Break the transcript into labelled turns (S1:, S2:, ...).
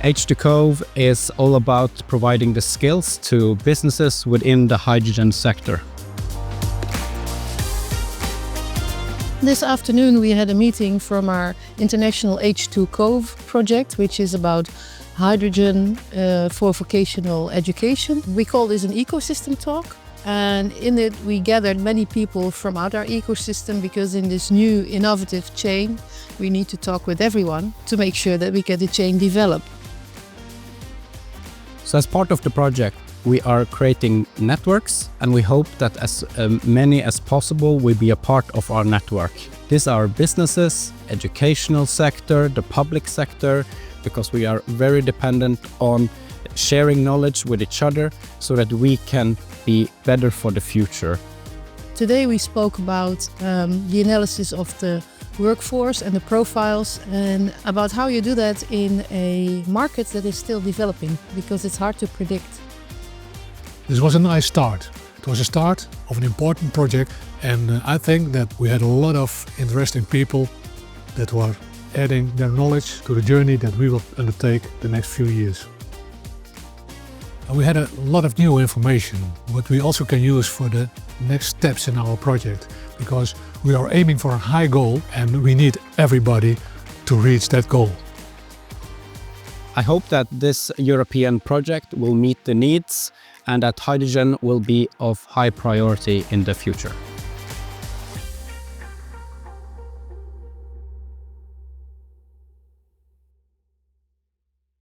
S1: H2CoVE is all about providing the skills to businesses within the hydrogen sector.
S2: This afternoon we had a meeting from our international H2CoVE project, which is about hydrogen for vocational education. We call this an ecosystem talk, and in it we gathered many people from our ecosystem, because in this new innovative chain we need to talk with everyone to make sure that we get the chain developed.
S1: So as part of the project, we are creating networks, and we hope that as many as possible will be a part of our network. These are businesses, educational sector, the public sector, because we are very dependent on sharing knowledge with each other so that we can be better for the future.
S2: Today we spoke about the analysis of the workforce and the profiles, and about how you do that in a market that is still developing, because it's hard to predict.
S3: This was a nice start. It was a start of an important project, and I think that we had a lot of interesting people that were adding their knowledge to the journey that we will undertake the next few years. And we had a lot of new information, what we also can use for the next steps in our project, because we are aiming for a high goal and we need everybody to reach that goal.
S1: I hope that this European project will meet the needs and that hydrogen will be of high priority in the future.